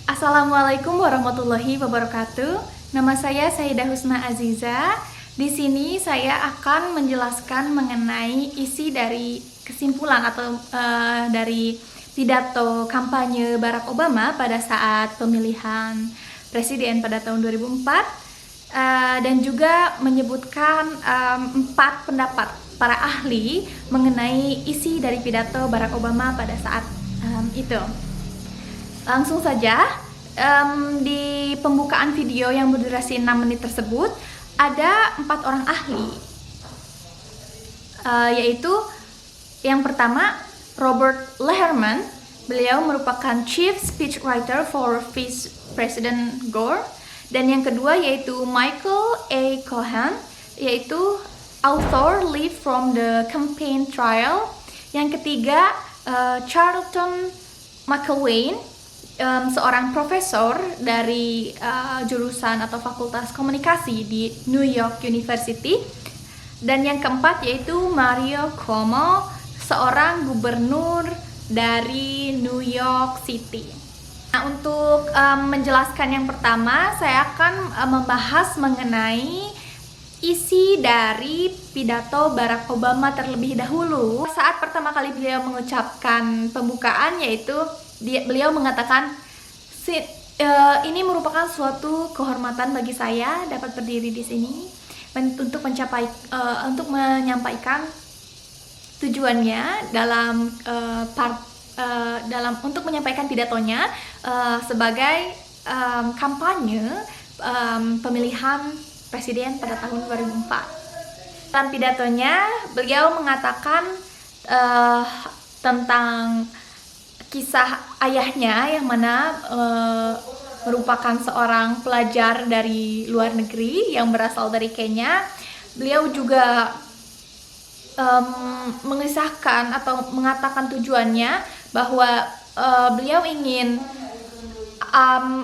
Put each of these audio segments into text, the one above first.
Assalamualaikum warahmatullahi wabarakatuh. Nama saya Sayyidah Husna Aziza. Di sini saya akan menjelaskan mengenai isi dari kesimpulan atau dari pidato kampanye Barack Obama pada saat pemilihan presiden pada tahun 2004 dan juga menyebutkan 4 pendapat para ahli mengenai isi dari pidato Barack Obama pada saat itu. Langsung saja, di pembukaan video yang berdurasi 6 menit tersebut ada 4 orang ahli, yaitu yang pertama Robert Leherman. Beliau merupakan Chief Speechwriter for Vice President Gore. Dan yang kedua yaitu Michael A. Cohen, yaitu author lead from the campaign trail. Yang ketiga Charlton McElwain, seorang profesor dari jurusan atau fakultas komunikasi di New York University. Dan yang keempat yaitu Mario Cuomo, seorang gubernur dari New York City. Nah, untuk menjelaskan yang pertama, saya akan membahas mengenai isi dari pidato Barack Obama terlebih dahulu. Saat pertama kali beliau mengucapkan pembukaan, yaitu beliau mengatakan, ini merupakan suatu kehormatan bagi saya dapat berdiri di sini untuk menyampaikan tujuannya untuk menyampaikan pidatonya sebagai kampanye pemilihan presiden pada tahun 2004. Dalam pidatonya beliau mengatakan tentang kisah ayahnya yang mana merupakan seorang pelajar dari luar negeri yang berasal dari Kenya. Beliau juga mengisahkan atau mengatakan tujuannya bahwa beliau ingin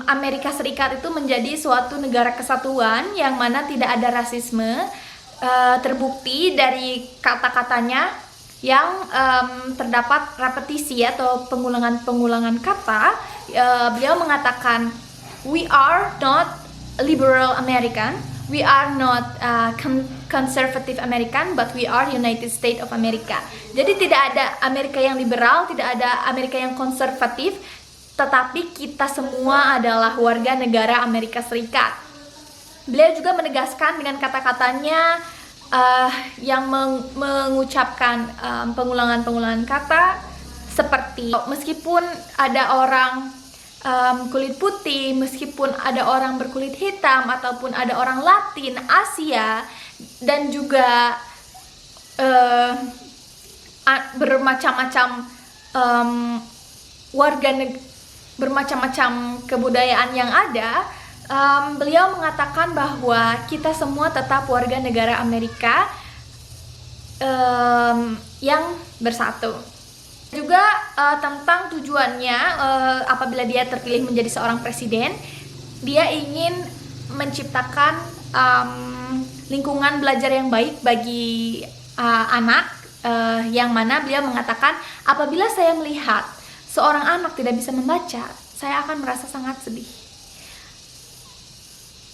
Amerika Serikat itu menjadi suatu negara kesatuan yang mana tidak ada rasisme. Terbukti dari kata-katanya yang terdapat repetisi atau pengulangan kata. Beliau mengatakan, we are not liberal American, we are not conservative American, but we are United States of America. Jadi tidak ada Amerika yang liberal, tidak ada Amerika yang konservatif, tetapi kita semua adalah warga negara Amerika Serikat. Beliau juga menegaskan dengan kata-katanya yang mengucapkan pengulangan kata seperti, meskipun ada orang kulit putih, meskipun ada orang berkulit hitam, ataupun ada orang Latin, Asia, dan juga bermacam-macam bermacam-macam kebudayaan yang ada, beliau mengatakan bahwa kita semua tetap warga negara Amerika yang bersatu. Juga tentang tujuannya apabila dia terpilih menjadi seorang presiden, dia ingin menciptakan lingkungan belajar yang baik bagi anak, yang mana beliau mengatakan, apabila saya melihat seorang anak tidak bisa membaca, saya akan merasa sangat sedih.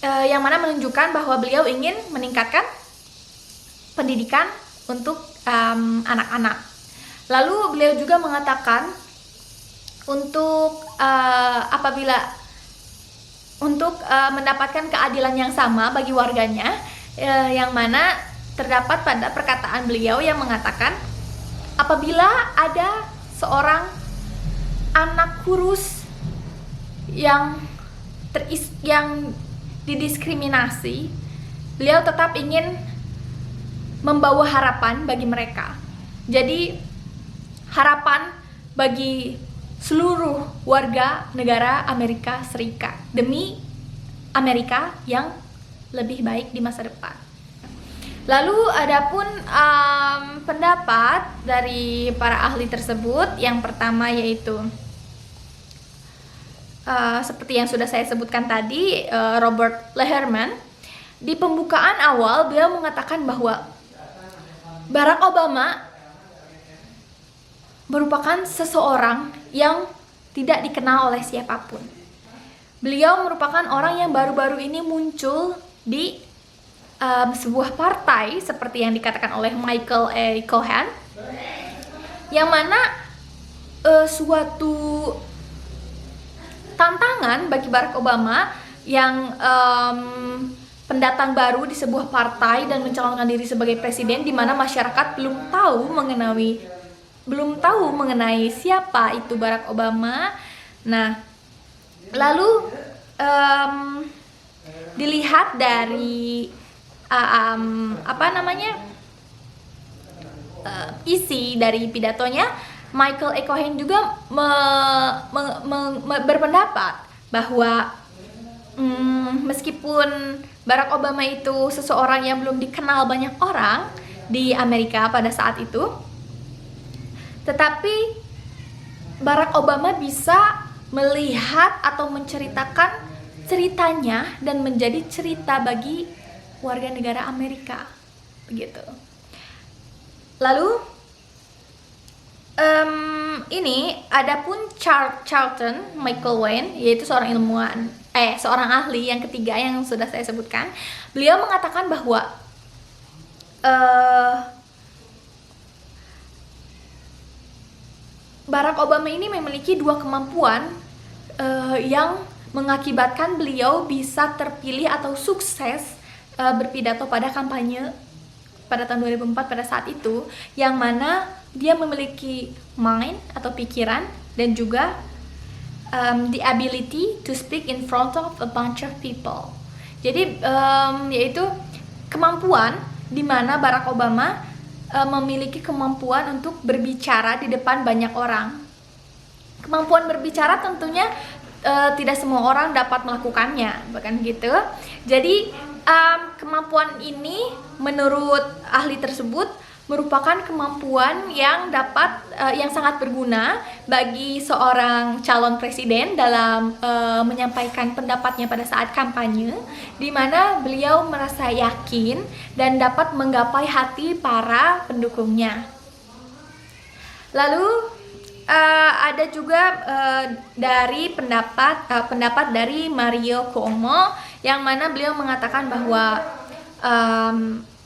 Yang mana menunjukkan bahwa beliau ingin meningkatkan pendidikan untuk anak-anak. Lalu beliau juga mengatakan untuk mendapatkan keadilan yang sama bagi warganya, yang mana terdapat pada perkataan beliau yang mengatakan, apabila ada seorang anak kurus yang didiskriminasi, beliau tetap ingin membawa harapan bagi mereka. Jadi harapan bagi seluruh warga negara Amerika Serikat demi Amerika yang lebih baik di masa depan. Lalu adapun pendapat dari para ahli tersebut, yang pertama yaitu seperti yang sudah saya sebutkan tadi, Robert Leherman. Di pembukaan awal beliau mengatakan bahwa Barack Obama merupakan seseorang yang tidak dikenal oleh siapapun. beliau merupakan orang yang baru-baru ini muncul di sebuah partai seperti yang dikatakan oleh Michael A. Cohen, yang mana suatu tantangan bagi Barack Obama yang pendatang baru di sebuah partai dan mencalonkan diri sebagai presiden, di mana masyarakat belum tahu mengenai siapa itu Barack Obama. Nah, lalu dilihat dari isi dari pidatonya, Michael A. Cohen juga berpendapat bahwa meskipun Barack Obama itu seseorang yang belum dikenal banyak orang di Amerika pada saat itu, tetapi Barack Obama bisa melihat atau menceritakan ceritanya dan menjadi cerita bagi warga negara Amerika, begitu. Lalu ini adapun Charlton Michael Wayne, yaitu seorang ahli yang ketiga yang sudah saya sebutkan. Beliau mengatakan bahwa Barack Obama ini memiliki dua kemampuan yang mengakibatkan beliau bisa terpilih atau sukses berpidato pada kampanye pada tahun 2004 pada saat itu, yang mana dia memiliki mind atau pikiran dan juga the ability to speak in front of a bunch of people. Jadi yaitu kemampuan di mana Barack Obama memiliki kemampuan untuk berbicara di depan banyak orang. Kemampuan berbicara tentunya tidak semua orang dapat melakukannya, bahkan gitu. Jadi kemampuan ini menurut ahli tersebut merupakan kemampuan yang yang sangat berguna bagi seorang calon presiden dalam menyampaikan pendapatnya pada saat kampanye, di mana beliau merasa yakin dan dapat menggapai hati para pendukungnya. Lalu ada juga dari pendapat dari Mario Cuomo, yang mana beliau mengatakan bahwa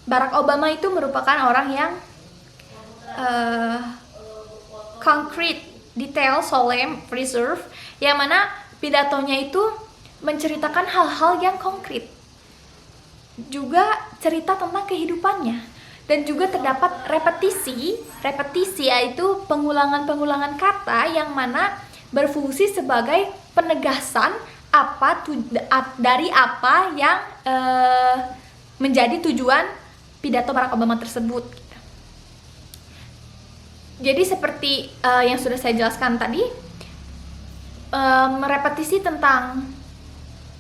Barack Obama itu merupakan orang yang concrete, detail, solemn, reserve, yang mana pidatonya itu menceritakan hal-hal yang konkret, juga cerita tentang kehidupannya, dan juga terdapat repetisi yaitu pengulangan kata yang mana berfungsi sebagai penegasan dari apa yang menjadi tujuan pidato Barack Obama tersebut. Jadi seperti yang sudah saya jelaskan tadi, repetisi tentang,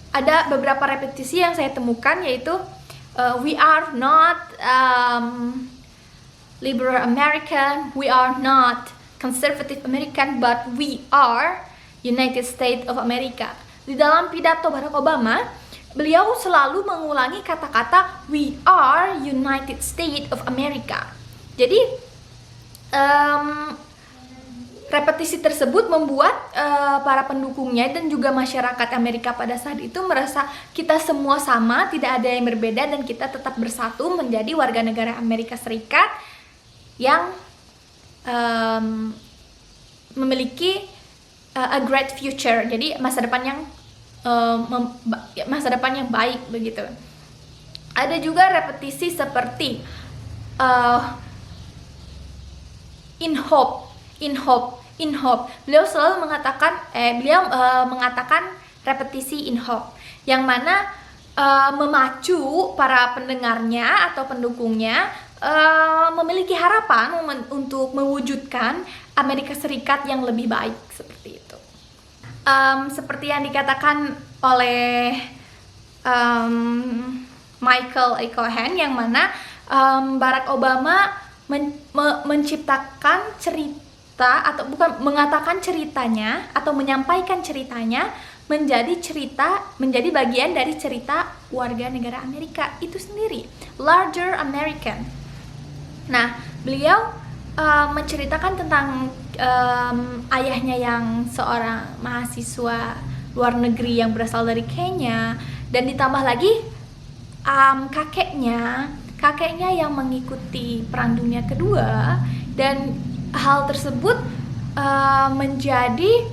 ada beberapa repetisi yang saya temukan, yaitu we are not liberal American, we are not conservative American, but we are United States of America. Di dalam pidato Barack Obama, beliau selalu mengulangi kata-kata we are United States of America. Jadi repetisi tersebut membuat para pendukungnya dan juga masyarakat Amerika pada saat itu merasa kita semua sama, tidak ada yang berbeda, dan kita tetap bersatu menjadi warga negara Amerika Serikat yang memiliki a great future. Jadi masa depan yang baik, begitu. Ada juga repetisi seperti in hope. Beliau selalu mengatakan repetisi in hope, yang mana memacu para pendengarnya atau pendukungnya memiliki harapan untuk mewujudkan Amerika Serikat yang lebih baik, seperti itu. Seperti yang dikatakan oleh Michael A. Cohen, yang mana Barack Obama menciptakan cerita, atau bukan mengatakan ceritanya atau menyampaikan ceritanya menjadi bagian dari cerita warga negara Amerika itu sendiri, larger American. Nah, beliau menceritakan tentang ayahnya yang seorang mahasiswa luar negeri yang berasal dari Kenya, dan ditambah lagi kakeknya yang mengikuti Perang Dunia Kedua, dan hal tersebut menjadi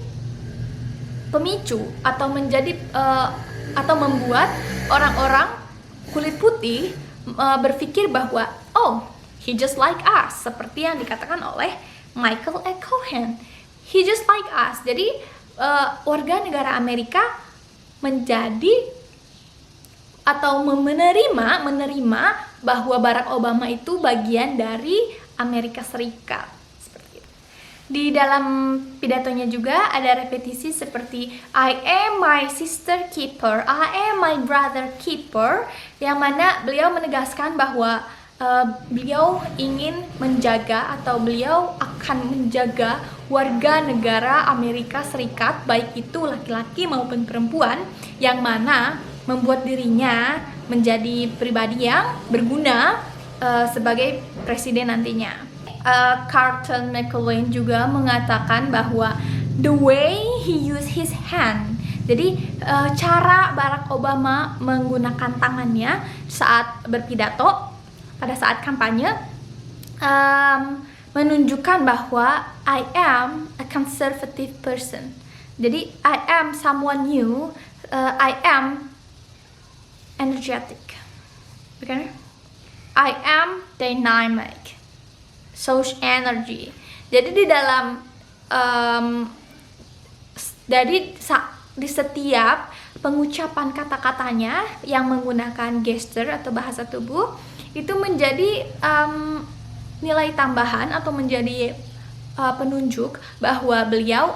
pemicu atau membuat orang-orang kulit putih berpikir bahwa he just like us, seperti yang dikatakan oleh Michael E. Cohen. He just like us. Jadi warga negara Amerika menjadi atau menerima bahwa Barack Obama itu bagian dari Amerika Serikat. Seperti itu. Di dalam pidatonya juga ada repetisi seperti I am my sister keeper, I am my brother keeper, yang mana beliau menegaskan bahwa beliau ingin menjaga atau beliau akan menjaga warga negara Amerika Serikat, baik itu laki-laki maupun perempuan, yang mana membuat dirinya menjadi pribadi yang berguna sebagai presiden nantinya. Carlton McLean juga mengatakan bahwa the way he use his hand, jadi cara Barack Obama menggunakan tangannya saat berpidato pada saat kampanye menunjukkan bahwa I am a conservative person. Jadi I am someone new, I am energetic, bukan? I am dynamic, source energy. Jadi di dalam di setiap pengucapan kata-katanya yang menggunakan gesture atau bahasa tubuh itu menjadi nilai tambahan atau menjadi penunjuk bahwa beliau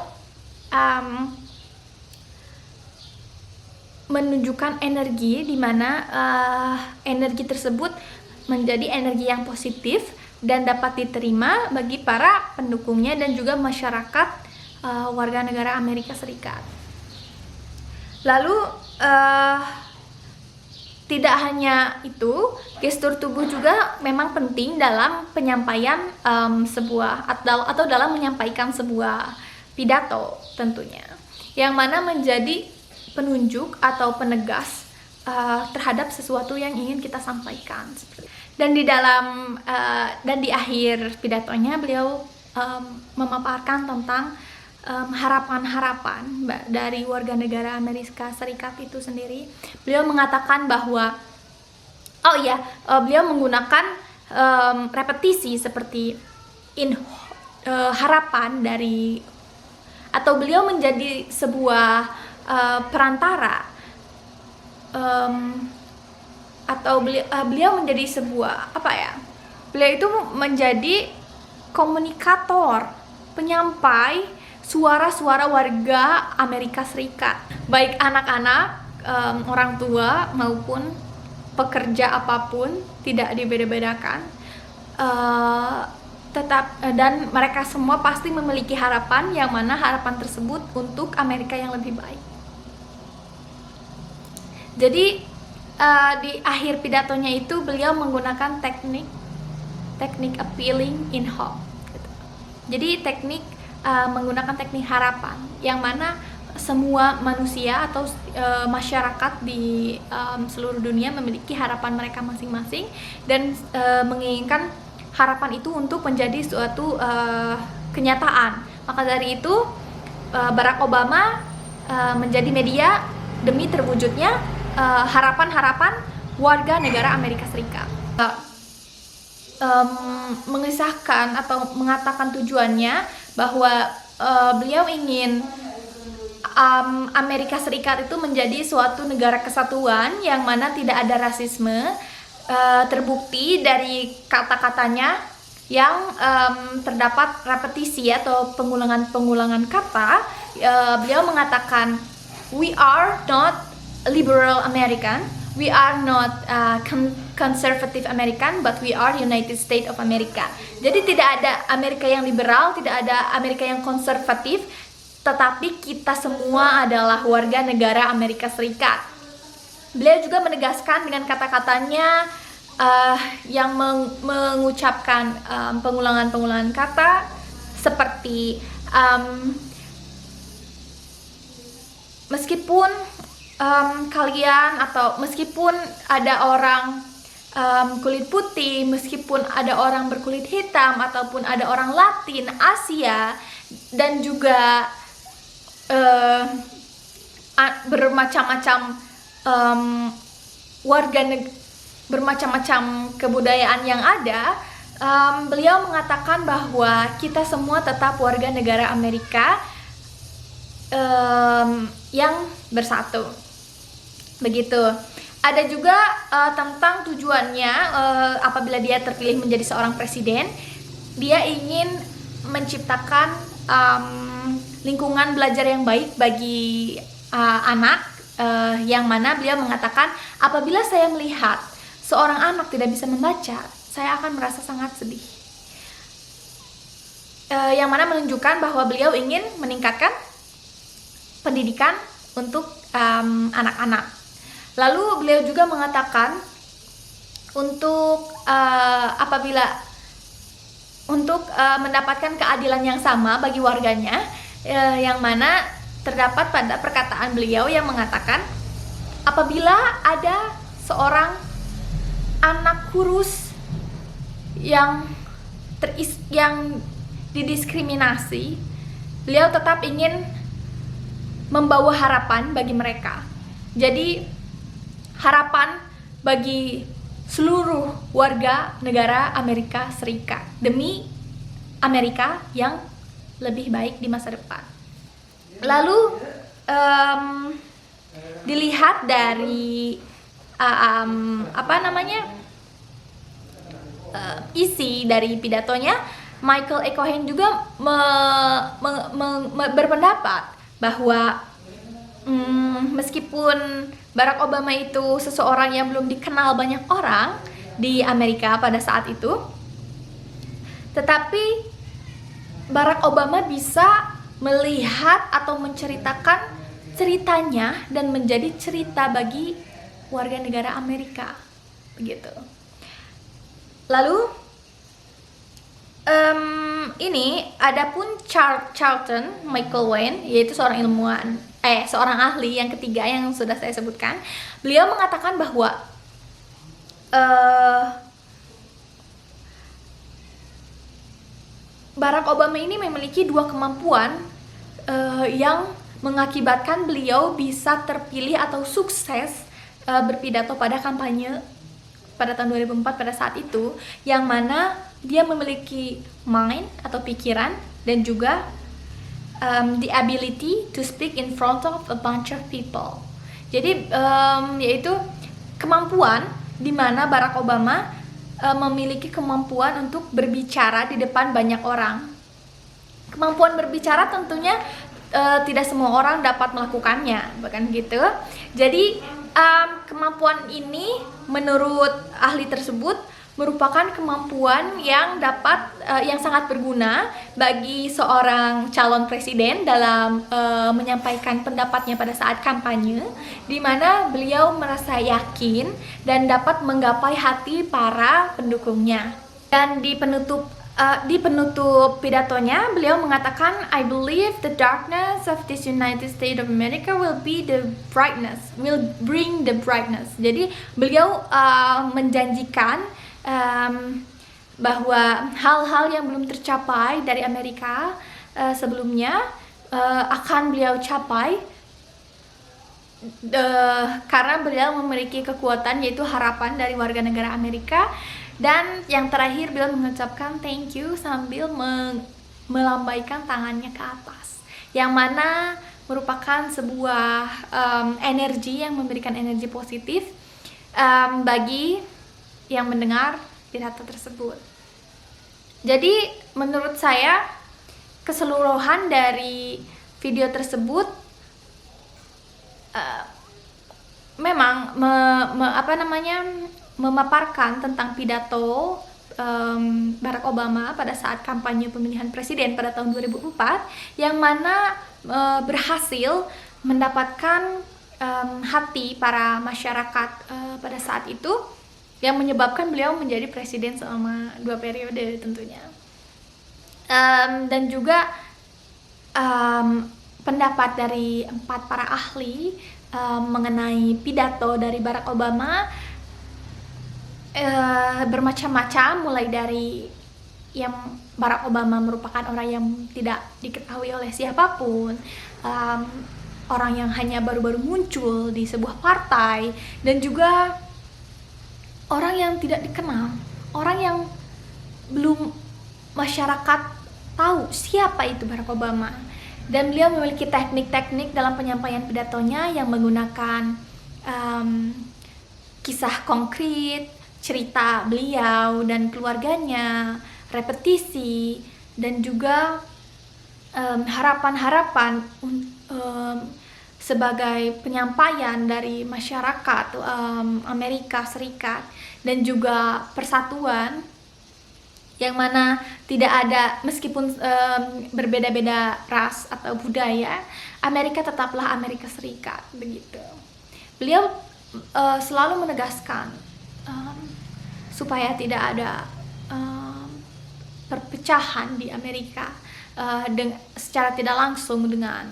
menunjukkan energi, di mana energi tersebut menjadi energi yang positif dan dapat diterima bagi para pendukungnya dan juga masyarakat warga negara Amerika Serikat. Lalu tidak hanya itu, gestur tubuh juga memang penting dalam penyampaian atau dalam menyampaikan sebuah pidato tentunya, yang mana menjadi penunjuk atau penegas terhadap sesuatu yang ingin kita sampaikan. Dan di akhir pidatonya beliau memaparkan tentang harapan-harapan dari warga negara Amerika Serikat itu sendiri. Beliau mengatakan bahwa beliau menggunakan repetisi seperti harapan dari, atau beliau menjadi sebuah perantara, atau beliau menjadi sebuah beliau itu menjadi komunikator, penyampai suara-suara warga Amerika Serikat, baik anak-anak, orang tua maupun pekerja apapun, tidak dibeda-bedakan, dan mereka semua pasti memiliki harapan, yang mana harapan tersebut untuk Amerika yang lebih baik. Jadi di akhir pidatonya itu beliau menggunakan teknik appealing in hope gitu. Jadi menggunakan teknik harapan, yang mana semua manusia atau masyarakat di seluruh dunia memiliki harapan mereka masing-masing, dan menginginkan harapan itu untuk menjadi suatu kenyataan. Maka dari itu Barack Obama menjadi media demi terwujudnya harapan-harapan warga negara Amerika Serikat. Mengisahkan atau mengatakan tujuannya bahwa beliau ingin Amerika Serikat itu menjadi suatu negara kesatuan yang mana tidak ada rasisme. Terbukti dari kata-katanya yang terdapat repetisi atau pengulangan kata. Beliau mengatakan, we are not liberal American, we are not conservative American, but we are United States of America. Jadi tidak ada Amerika yang liberal, tidak ada Amerika yang konservatif, tetapi kita semua adalah warga negara Amerika Serikat. Beliau juga menegaskan dengan kata-katanya yang mengucapkan pengulangan kata seperti meskipun kalian atau meskipun ada orang kulit putih, meskipun ada orang berkulit hitam ataupun ada orang Latin, Asia, dan juga bermacam-macam bermacam-macam kebudayaan yang ada, beliau mengatakan bahwa kita semua tetap warga negara Amerika yang bersatu. Begitu. Ada juga tentang tujuannya apabila dia terpilih menjadi seorang presiden, dia ingin menciptakan lingkungan belajar yang baik bagi anak, yang mana beliau mengatakan apabila saya melihat seorang anak tidak bisa membaca, saya akan merasa sangat sedih. Yang mana menunjukkan bahwa beliau ingin meningkatkan pendidikan untuk anak-anak. Lalu beliau juga mengatakan untuk mendapatkan keadilan yang sama bagi warganya, yang mana terdapat pada perkataan beliau yang mengatakan apabila ada seorang anak kurus yang didiskriminasi, beliau tetap ingin membawa harapan bagi mereka. Jadi harapan bagi seluruh warga negara Amerika Serikat demi Amerika yang lebih baik di masa depan. Lalu dilihat dari isi dari pidatonya, Michael E. Cohen juga berpendapat bahwa meskipun Barack Obama itu seseorang yang belum dikenal banyak orang di Amerika pada saat itu, tetapi Barack Obama bisa melihat atau menceritakan ceritanya dan menjadi cerita bagi warga negara Amerika, begitu. Lalu ini adapun Charlton Michael Wayne, yaitu seorang seorang ahli yang ketiga yang sudah saya sebutkan. Beliau mengatakan bahwa Barack Obama ini memiliki dua kemampuan yang mengakibatkan beliau bisa terpilih atau sukses berpidato pada kampanye pada tahun 2004 pada saat itu, yang mana dia memiliki mind atau pikiran dan juga the ability to speak in front of a bunch of people. Jadi yaitu kemampuan di mana Barack Obama memiliki kemampuan untuk berbicara di depan banyak orang. Kemampuan berbicara tentunya tidak semua orang dapat melakukannya, bahkan gitu. Jadi kemampuan ini menurut ahli tersebut merupakan kemampuan yang sangat berguna bagi seorang calon presiden dalam menyampaikan pendapatnya pada saat kampanye, di mana beliau merasa yakin dan dapat menggapai hati para pendukungnya. Dan di penutup pidatonya beliau mengatakan, I believe the darkness of this United States of America will bring the brightness. Jadi beliau menjanjikan bahwa hal-hal yang belum tercapai dari Amerika sebelumnya akan beliau capai karena beliau memiliki kekuatan, yaitu harapan dari warga negara Amerika. Dan yang terakhir beliau mengucapkan thank you sambil melambaikan tangannya ke atas, yang mana merupakan sebuah energi yang memberikan energi positif bagi yang mendengar pidato tersebut. Jadi menurut saya keseluruhan dari video tersebut memang memaparkan tentang pidato Barack Obama pada saat kampanye pemilihan presiden pada tahun 2004, yang mana berhasil mendapatkan hati para masyarakat pada saat itu, yang menyebabkan beliau menjadi presiden selama 2 periode tentunya. Dan juga pendapat dari 4 para ahli mengenai pidato dari Barack Obama bermacam-macam, mulai dari yang Barack Obama merupakan orang yang tidak diketahui oleh siapapun, orang yang hanya baru-baru muncul di sebuah partai, dan juga orang yang tidak dikenal, orang yang belum masyarakat tahu siapa itu Barack Obama. Dan beliau memiliki teknik-teknik dalam penyampaian pidatonya yang menggunakan kisah konkret, cerita beliau dan keluarganya, repetisi, dan juga harapan-harapan sebagai penyampaian dari masyarakat Amerika Serikat, dan juga persatuan yang mana tidak ada, meskipun berbeda-beda ras atau budaya, Amerika tetaplah Amerika Serikat, begitu. Beliau selalu menegaskan supaya tidak ada perpecahan di Amerika secara tidak langsung dengan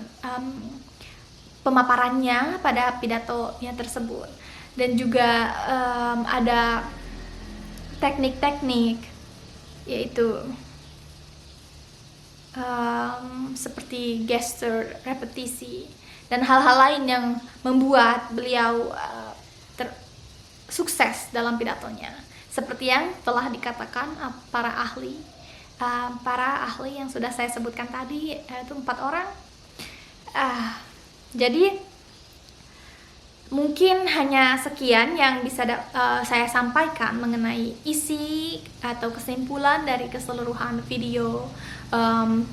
pemaparannya pada pidatonya tersebut. Dan juga ada teknik-teknik, yaitu seperti gesture, repetisi, dan hal-hal lain yang membuat beliau sukses dalam pidatonya, seperti yang telah dikatakan para ahli yang sudah saya sebutkan tadi, yaitu 4 orang. Jadi mungkin hanya sekian yang bisa saya sampaikan mengenai isi atau kesimpulan dari keseluruhan video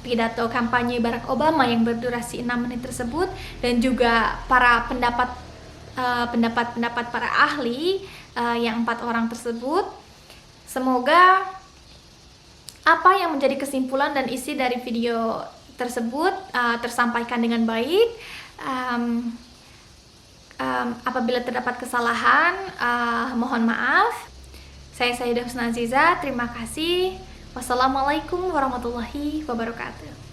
pidato kampanye Barack Obama yang berdurasi 6 menit tersebut, dan juga para pendapat para ahli yang 4 orang tersebut. Semoga apa yang menjadi kesimpulan dan isi dari video tersebut tersampaikan dengan baik. Apabila terdapat kesalahan, mohon maaf. Saya Sayyidah Husna Aziza, terima kasih. Wassalamualaikum warahmatullahi wabarakatuh.